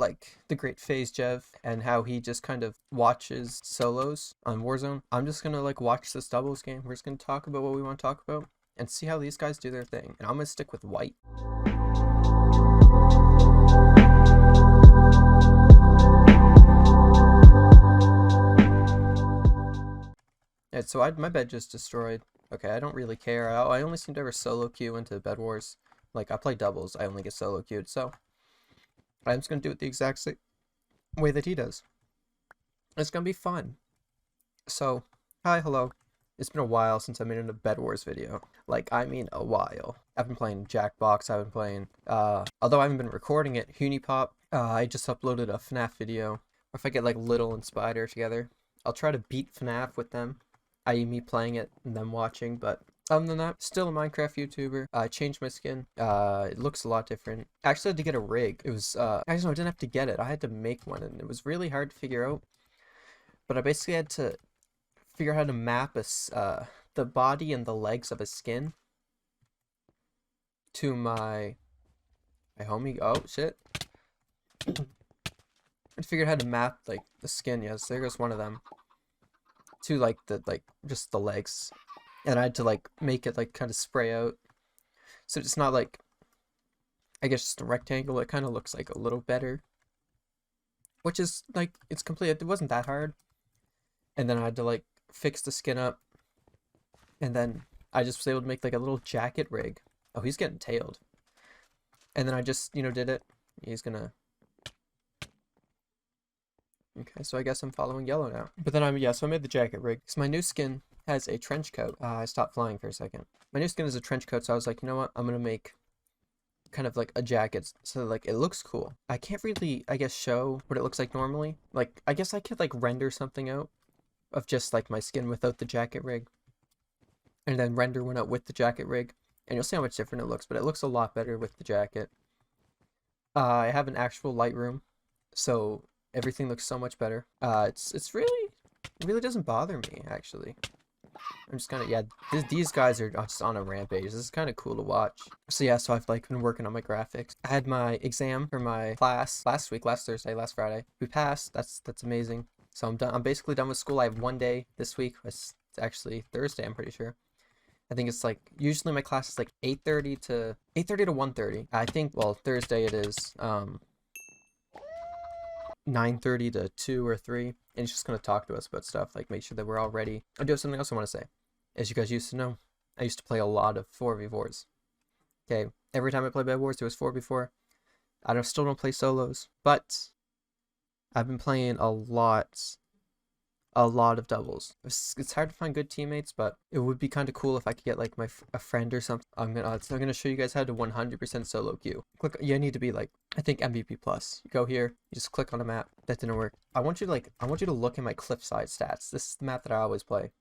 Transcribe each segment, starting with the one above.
like the great FaZe Jev and how he just kind of watches solos on Warzone. I'm just gonna like watch this doubles game. We're just gonna talk about what we want to talk about and see how these guys do their thing. And I'm gonna stick with white. And so my bed just destroyed. Okay, I don't really care. I only seem to ever solo queue into bedwars. Like I play doubles, I only get solo queued. So I'm just gonna do it the exact same way that he does. It's gonna be fun. So, hi, hello. It's been a while since I made a Bed Wars video. Like, I mean a while. I've been playing Jackbox, I've been playing, although I haven't been recording it, Hunipop. I just uploaded a FNAF video. Or if I get like Little and Spider together, I'll try to beat FNAF with them. I.e. me playing it and them watching, but other than that, still a Minecraft YouTuber. I changed my skin. It looks a lot different. I actually had to get a rig. It was, actually no, I didn't have to get it. I had to make one, and it was really hard to figure out. But I basically had to figure out how to map the body and the legs of a skin to my homie. Oh, shit. I figured out how to map, like, the skin. Yes, there goes one of them. To, like, just the legs. And I had to, like, make it, like, kind of spray out. So it's not, like, I guess just a rectangle. It kind of looks, like, a little better. Which is, like, it's complete. It wasn't that hard. And then I had to, like, fix the skin up. And then I just was able to make, like, a little jacket rig. Oh, he's getting tailed. And then I just, did it. He's gonna... Okay, so I guess I'm following yellow now. But then so I made the jacket rig. So my new skin has a trench coat. I stopped flying for a second. My new skin is a trench coat, so I was like, you know what? I'm gonna make kind of like a jacket so like it looks cool. I can't really, I guess, show what it looks like normally. Like, I guess I could like render something out of just like my skin without the jacket rig. And then render one out with the jacket rig. And you'll see how much different it looks, but it looks a lot better with the jacket. I have an actual Lightroom, so everything looks so much better. It really doesn't bother me, actually. I'm just kind of, yeah, these guys are just on a rampage. This is kind of cool to watch. So yeah, so I've like been working on my graphics. I had my exam for my class last week, last Thursday, last Friday. We passed. That's amazing. So I'm done. I'm basically done with school. I have one day this week. It's actually Thursday, I'm pretty sure. I think it's like, usually my class is like 8:30 to 1:30. I think, well, Thursday it is 9:30 to 2 or 3, and it's just going to talk to us about stuff, like make sure that we're all ready. I do have something else I want to say. As you guys used to know, I used to play a lot of 4v4s. Okay, every time I play Bed Wars, it was 4v4. Still don't play solos, but I've been playing a lot of doubles. It's hard to find good teammates, but it would be kind of cool if I could get like a friend or something. I'm gonna show you guys how to 100% solo queue. You need to be like, I think MVP plus. You go here, you just click on a map. That didn't work. I want you to look at my cliffside stats. This is the map that I always play.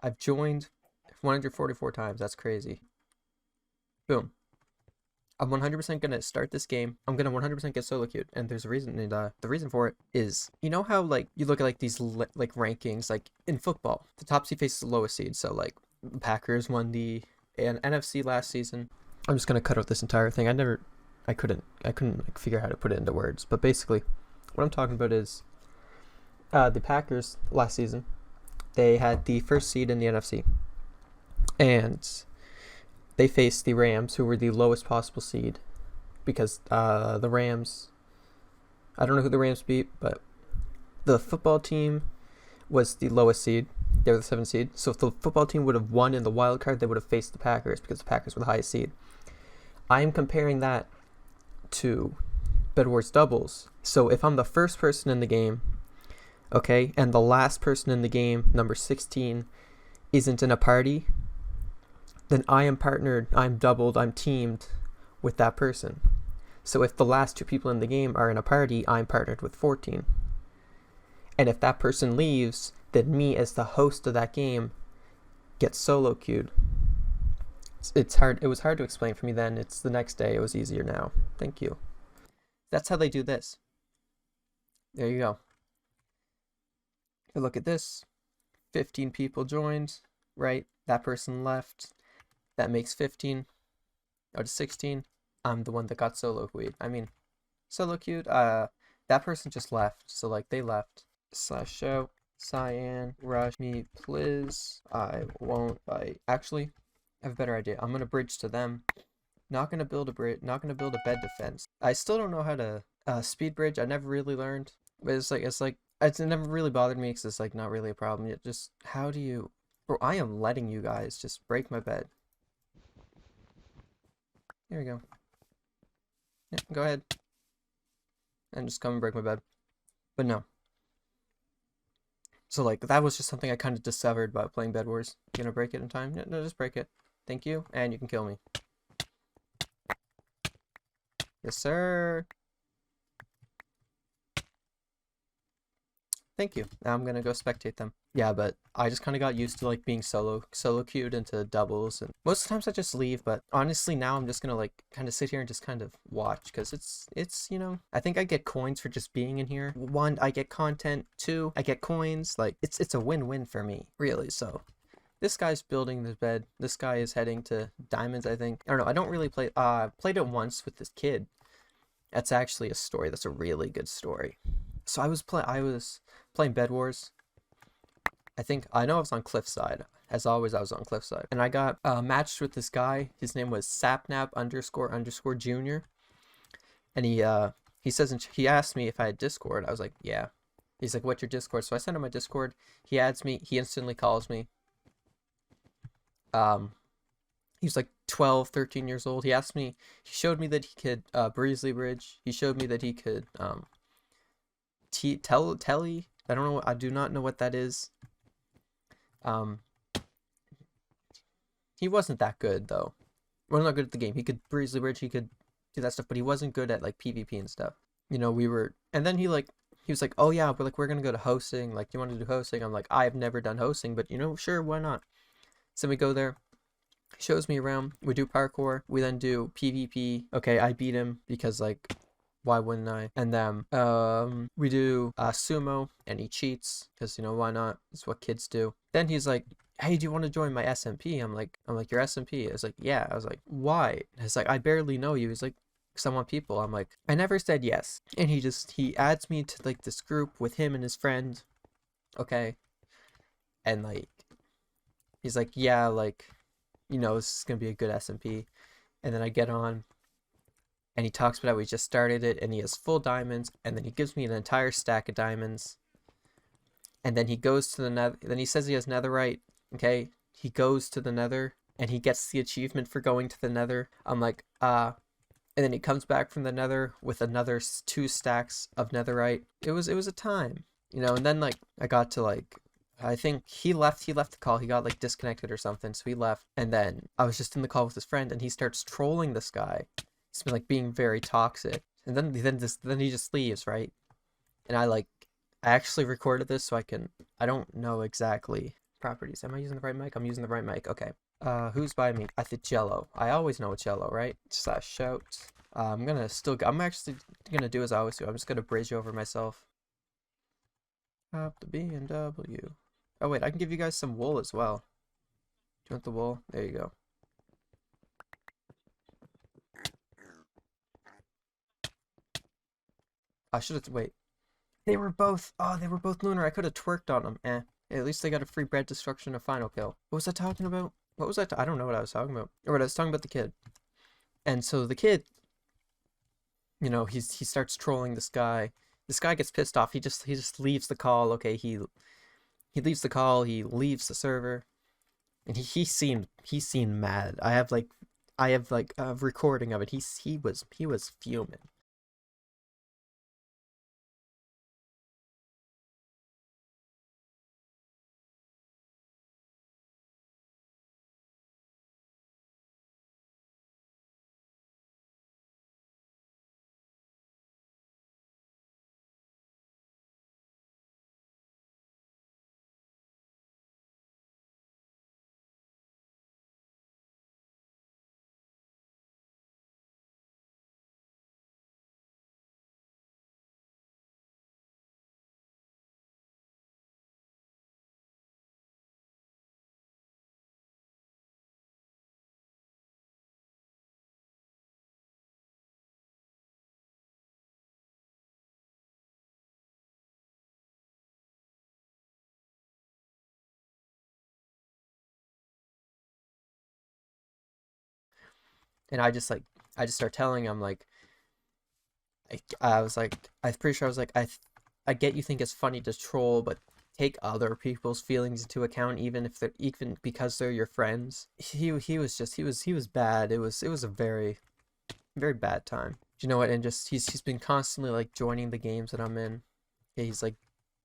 I've joined 144 times. That's crazy. Boom. I'm 100% gonna start this game. I'm gonna 100% get solo queued, and there's a reason. And the reason for it is, you know how like you look at like these like rankings, like in football, the top seed faces the lowest seed. So like the Packers won the NFC last season. I'm just gonna cut out this entire thing. I couldn't like figure out how to put it into words. But basically, what I'm talking about is the Packers last season. They had the first seed in the NFC, and they faced the Rams, who were the lowest possible seed, because the Rams, I don't know who the Rams beat, but the football team was the lowest seed. They were the 7th seed. So if the football team would have won in the wild card, they would have faced the Packers, because the Packers were the highest seed. I am comparing that to Bed Wars doubles. So if I'm the first person in the game, okay, and the last person in the game, number 16, isn't in a party, then I am partnered, I'm doubled, I'm teamed with that person. So if the last 2 people in the game are in a party, I'm partnered with 14. And if that person leaves, then me as the host of that game gets solo queued. It's hard. It was hard to explain for me then. It's the next day. It was easier now. Thank you. That's how they do this. There you go. Look at this. 15 people joined, right? That person left. That makes 15 out of 16. I'm the one that got solo queued. I mean, Solo cute. That person just left, so like they left. Slash show. Cyan, rush me, please. I won't bite. Actually, I have a better idea. I'm gonna bridge to them. Not gonna build a bridge. Not gonna build a bed defense. I still don't know how to speed bridge. I never really learned, but it's never really bothered me because it's like not really a problem yet. Just how do you? Bro, I am letting you guys just break my bed. Here we go. Yeah, go ahead and just come and break my bed. But no. So like that was just something I kind of discovered by playing Bed Wars. You gonna break it in time? No, just break it. Thank you, and you can kill me. Yes, sir. Thank you. Now I'm gonna go spectate them. Yeah, but I just kind of got used to like being solo queued into doubles, and most of the times I just leave. But honestly, now I'm just gonna like kind of sit here and just kind of watch because it's you know, I think I get coins for just being in here. One, I get content. Two, I get coins. Like it's a win-win for me, really. So this guy's building this bed. This guy is heading to diamonds, I think. I don't know. I don't really play. Played it once with this kid. That's actually a story. That's a really good story. So I was playing Bed Wars. I know I was on Cliffside. As always, I was on Cliffside. And I got matched with this guy. His name was sapnap___ junior. And he asked me if I had Discord. I was like, yeah. He's like, what's your Discord? So I sent him my Discord. He adds me. He instantly calls me. He was like 12, 13 years old. He showed me that he could Breezely Bridge. He showed me that he could telly. I do not know what that is. He wasn't that good though. Well, not good at the game. He could Breezely Bridge, he could do that stuff, but he wasn't good at like PvP and stuff. You know, and then he was like, oh yeah, but like we're gonna go to hosting. Like, do you want to do hosting? I'm like, I've never done hosting, but you know, sure, why not? So we go there. Shows me around. We do parkour. We then do PvP. Okay, I beat him because like, why wouldn't I? And then we do sumo, and he cheats because you know why not? It's what kids do. Then he's like, hey, do you want to join my SMP? I'm like, your SMP? I was like, yeah. I was like, why? He's like, I barely know you. He's like, because I want people. I'm like, I never said yes. And he adds me to like this group with him and his friend. Okay. And like, he's like, yeah, like, you know, this is gonna be a good SMP. And then I get on, and he talks about how we just started it, and he has full diamonds, and then he gives me an entire stack of diamonds. And then he goes to the nether. Then he says he has netherite. Okay, he goes to the nether, and he gets the achievement for going to the nether. I'm like, and then he comes back from the nether with another 2 stacks of netherite. It was a time, you know. And then like I got to like, I think he left the call. He got like disconnected or something, so he left. And then I was just in the call with his friend, and he starts trolling this guy. He's been like being very toxic. And then he just leaves, right? And I actually recorded this so I don't know exactly properties. Am I using the right mic? I'm using the right mic. Okay. Who's by me? I think Jello. I always know it's Jello, right? Slash shout. I'm actually gonna do as I always do. I'm just gonna bridge over myself. Up the BMW. Oh wait, I can give you guys some wool as well. Do you want the wool? There you go. I should have wait. They were both lunar. I could have twerked on them. At least they got a free bread destruction and final kill. What was I talking about? What was I don't know what I was talking about. Or what I was talking about the kid. And so the kid, you know, he starts trolling this guy. This guy gets pissed off. He just leaves the call. Okay, he leaves the call. He leaves the server, and he seemed mad. I have like a recording of it. He was fuming. And I just start telling him like, I was like, I'm pretty sure I was like, I get you think it's funny to troll, but take other people's feelings into account, even because they're your friends. He was bad. It was a very, very bad time. You know what? And just he's been constantly like joining the games that I'm in. Yeah, he's like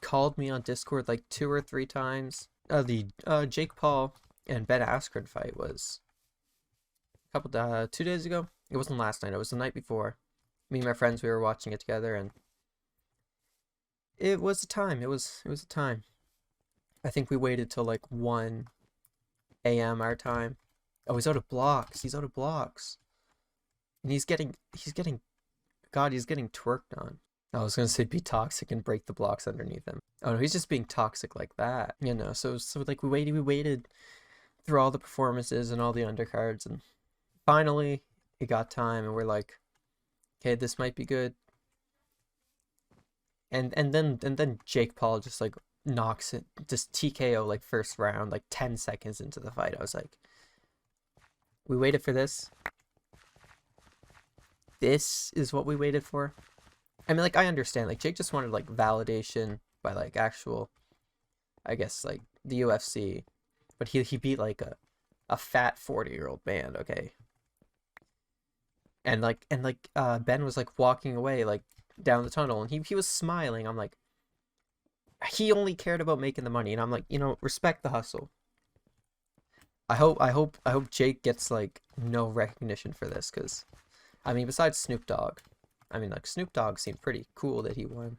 called me on Discord like 2 or 3 times. The Jake Paul and Ben Askren fight was a couple 2 days ago. It wasn't last night. It was the night before. Me and my friends, we were watching it together, and it was a time. It was a time. I think we waited till like 1 a.m. our time. Oh, he's out of blocks. He's out of blocks. And he's getting God, he's getting twerked on. I was gonna say be toxic and break the blocks underneath him. Oh no, he's just being toxic like that. You know, so like we waited through all the performances and all the undercards, and finally it got time, and we're like, okay, this might be good. And then Jake Paul just like knocks it, just TKO like first round, like 10 seconds into the fight. I was like, we waited for this. This is what we waited for. I mean, like, I understand, like, Jake just wanted like validation by like actual, I guess, like the UFC, but he beat like a fat 40-year-old man, okay. And Ben was like walking away like down the tunnel, and he was smiling. I'm like, he only cared about making the money, and I'm like, you know, respect the hustle. I hope Jake gets like no recognition for this, because I mean, besides Snoop Dogg, I mean, like, Snoop Dogg seemed pretty cool that he won.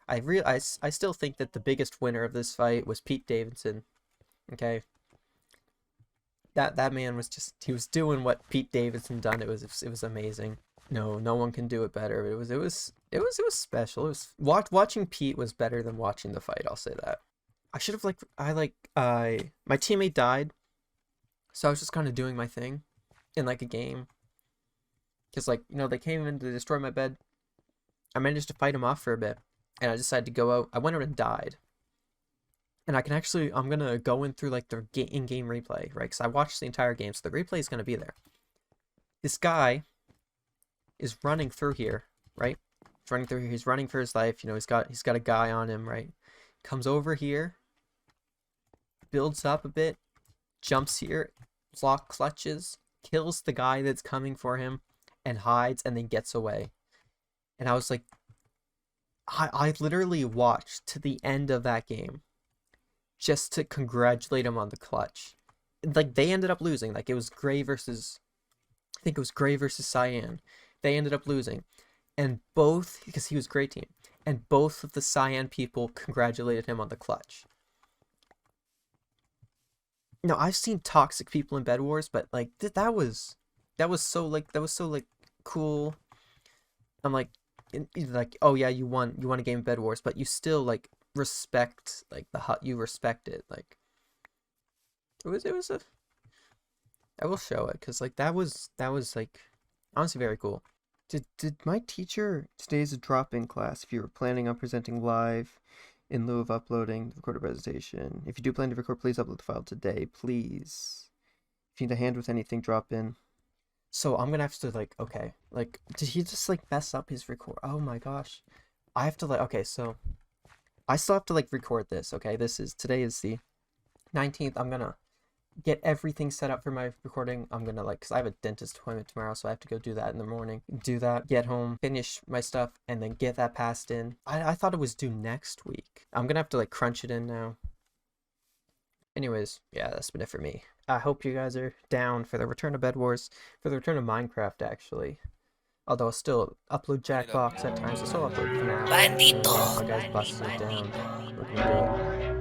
I still think that the biggest winner of this fight was Pete Davidson. Okay, that man was he was doing what Pete Davidson done. It was amazing. No one can do it better. It was special. It was watching Pete was better than watching the fight. I'll say that. I should have my teammate died, so I was just kind of doing my thing in like a game. Because, like, you know, they came in to destroy my bed. I managed to fight him off for a bit, and I decided to go out. I went out and died. And I'm going to go in through, like, the in-game replay, right? Because I watched the entire game, so the replay is going to be there. This guy is running through here, right? He's running through here. He's running for his life. You know, he's got a guy on him, right? Comes over here, builds up a bit, jumps here, block clutches, kills the guy that's coming for him, and hides, and then gets away. And I was like, I literally watched to the end of that game just to congratulate him on the clutch. Like, they ended up losing. Like, it was Gray versus, I think it was Gray versus Cyan. They ended up losing. And because he was Gray team, and both of the Cyan people congratulated him on the clutch. Now, I've seen toxic people in Bed Wars, but like that was so cool. I'm like, oh yeah, you won a game of Bed Wars, but you still like respect like you respect it. Like it was I will show it, because like that was like honestly very cool. Did my teacher, today's a drop-in class if you were planning on presenting live in lieu of uploading the recorded presentation. If you do plan to record, please upload the file today, please. If you need a hand with anything, drop in. So I'm gonna have to like, okay, like, did he just like mess up his record? Oh my gosh. I have to like, okay, so I still have to like record this, okay? Today is the 19th. I'm gonna get everything set up for my recording. I'm gonna like, because I have a dentist appointment tomorrow, so I have to go do that in the morning. Do that, get home, finish my stuff, and then get that passed in. I thought it was due next week. I'm gonna have to like crunch it in now. Anyways, yeah, that's been it for me. I hope you guys are down for the return of Bed Wars, for the return of Minecraft, actually. Although I'll still upload Jackbox at times, I'll still upload FNAF. Bandito! My guys busted it down. We're gonna do it.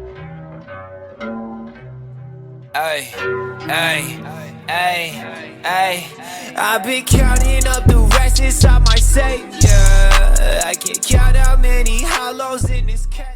Ay, I've been counting up the racks inside my safe. Yeah, I can't count how many hollows in this case.